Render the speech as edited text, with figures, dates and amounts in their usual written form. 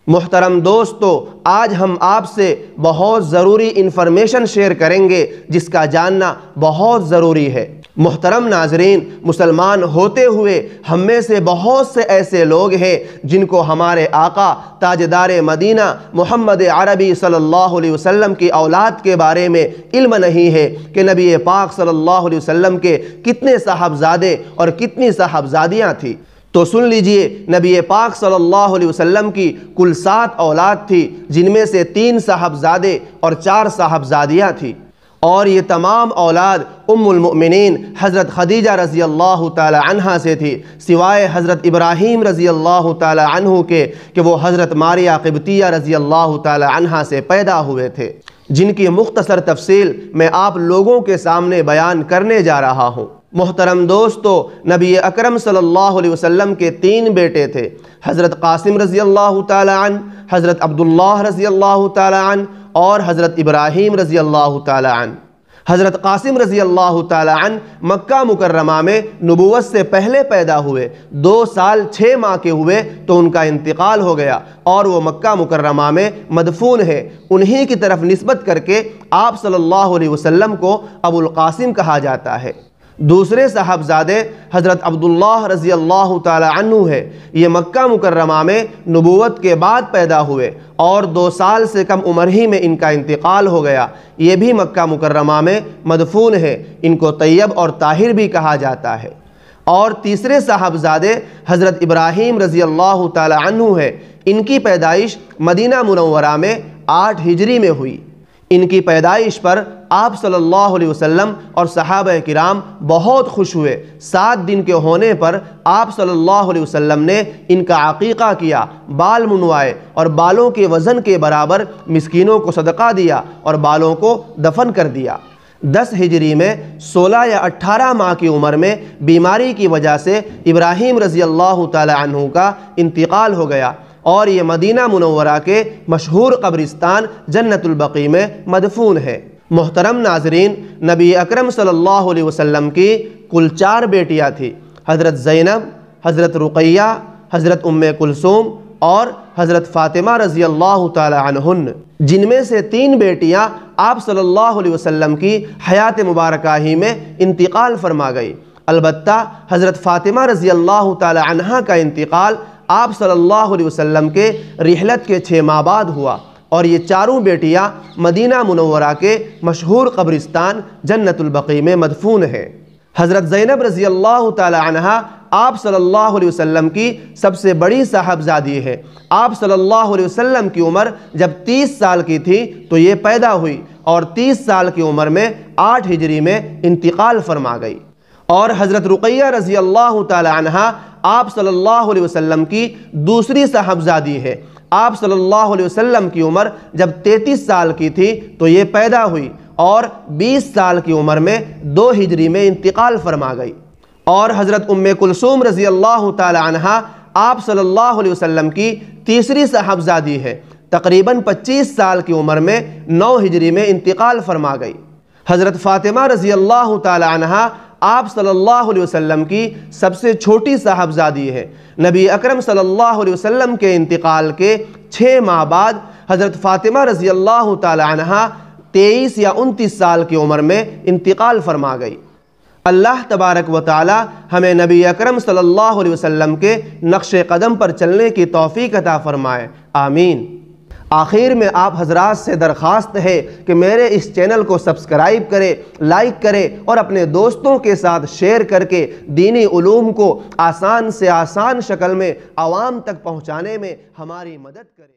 محترم دوستو، آج ہم آپ سے بہت ضروری انفارمیشن شیئر کریں گے جس کا جاننا بہت ضروری ہے۔ محترم ناظرین، مسلمان ہوتے ہوئے ہم میں سے بہت سے ایسے لوگ ہیں جن کو ہمارے آقا تاجدار مدینہ محمد عربی صلی اللہ علیہ وسلم کی اولاد کے بارے میں علم نہیں ہے کہ نبی پاک صلی اللہ علیہ وسلم کے کتنے صاحبزادے اور کتنی صاحبزادیاں تھیں۔ تو سن لیجئے، نبی پاک صلی اللہ علیہ وسلم کی کل 7 اولاد تھی، جن میں سے 3 صاحبزادے اور 4 صاحبزادیاں تھیں، اور یہ تمام اولاد ام المؤمنین حضرت خدیجہ رضی اللہ تعالی عنہ سے تھی، سوائے حضرت ابراہیم رضی اللہ تعالی عنہ کے کہ وہ حضرت ماریہ قبطیہ رضی اللہ تعالی عنہ سے پیدا ہوئے تھے، جن کی مختصر تفصیل میں آپ لوگوں کے سامنے بیان کرنے جا رہا ہوں۔ محترم دوستو، نبی اکرم صلی اللہ علیہ وسلم کے 3 بیٹے تھے، حضرت قاسم رضی اللہ تعالی عنہ، حضرت عبداللہ رضی اللہ تعالی عنہ اور حضرت ابراہیم رضی اللہ تعالی عنہ۔ حضرت قاسم رضی اللہ تعالی عنہ مکہ مکرمہ میں نبوت سے پہلے پیدا ہوئے، 2 سال 6 ماہ کے ہوئے تو ان کا انتقال ہو گیا اور وہ مکہ مکرمہ میں مدفون ہے۔ انہی کی طرف نسبت کر کے آپ صلی اللہ علیہ وسلم کو ابو القاسم کہا جاتا ہے۔ دوسرے صاحبزادے حضرت عبداللہ رضی اللہ تعالی عنہ ہے، یہ مکہ مکرمہ میں نبوت کے بعد پیدا ہوئے اور 2 سال سے کم عمر ہی میں ان کا انتقال ہو گیا، یہ بھی مکہ مکرمہ میں مدفون ہے، ان کو طیب اور طاہر بھی کہا جاتا ہے۔ اور تیسرے صاحبزادے حضرت ابراہیم رضی اللہ تعالی عنہ ہے، ان کی پیدائش مدینہ منورہ میں 8 ہجری میں ہوئی۔ ان کی پیدائش پر آپ صلی اللہ علیہ وسلم اور صحابہ کرام بہت خوش ہوئے۔ 7 دن کے ہونے پر آپ صلی اللہ علیہ وسلم نے ان کا عقیقہ کیا، بال منوائے اور بالوں کے وزن کے برابر مسکینوں کو صدقہ دیا اور بالوں کو دفن کر دیا۔ 10 ہجری میں 16 یا 18 ماہ کی عمر میں بیماری کی وجہ سے ابراہیم رضی اللہ تعالی عنہ کا انتقال ہو گیا اور یہ مدینہ منورہ کے مشہور قبرستان جنت البقیع میں مدفون ہے۔ محترم ناظرین، نبی اکرم صلی اللہ علیہ وسلم کی کل 4 بیٹیاں تھیں، حضرت زینب، حضرت رقیہ، حضرت ام کلثوم اور حضرت فاطمہ رضی اللہ تعالی عنہن، جن میں سے 3 بیٹیاں آپ صلی اللہ علیہ وسلم کی حیات مبارکہ ہی میں انتقال فرما گئی۔ البتہ حضرت فاطمہ رضی اللہ تعالی عنہ کا انتقال آپ صلی اللہ علیہ وسلم کے رحلت کے 6 ماہ بعد ہوا، اور یہ 4 بیٹیاں مدینہ منورہ کے مشہور قبرستان جنت البقیع میں مدفون ہیں۔ حضرت زینب رضی اللہ تعالی عنہ آپ صلی اللہ علیہ وسلم کی سب سے بڑی صاحبزادی ہے۔ آپ صلی اللہ علیہ وسلم کی عمر جب 30 سال کی تھی تو یہ پیدا ہوئی اور 30 سال کی عمر میں 8 ہجری میں انتقال فرما گئی۔ اور حضرت رقیہ رضی اللہ تعالی عنہ آپ صلی اللہ علیہ وسلم کی دوسری صاحبزادی ہے۔ آپ صلی اللہ علیہ وسلم کی عمر جب 33 سال کی تھی تو یہ پیدا ہوئی اور 20 سال کی عمر میں 2 ہجری میں انتقال فرما گئی۔ اور حضرت ام کلثوم رضی اللہ تعالی عنہ آپ صلی اللہ علیہ وسلم کی تیسری صاحبزادی ہے، تقریباً 25 سال کی عمر میں 9 ہجری میں انتقال فرما گئی۔ حضرت فاطمہ رضی اللہ تعالی عنہ آپ صلی اللہ علیہ وسلم کی سب سے چھوٹی صاحبزادی ہے۔ نبی اکرم صلی اللہ علیہ وسلم کے انتقال کے 6 ماہ بعد حضرت فاطمہ رضی اللہ تعالی عنہ 23 یا 29 سال کی عمر میں انتقال فرما گئی۔ اللہ تبارک و تعالی ہمیں نبی اکرم صلی اللہ علیہ وسلم کے نقش قدم پر چلنے کی توفیق عطا فرمائے، آمین۔ آخر میں آپ حضرات سے درخواست ہے کہ میرے اس چینل کو سبسکرائب کرے، لائک کرے اور اپنے دوستوں کے ساتھ شیئر کر کے دینی علوم کو آسان سے آسان شکل میں عوام تک پہنچانے میں ہماری مدد کرے۔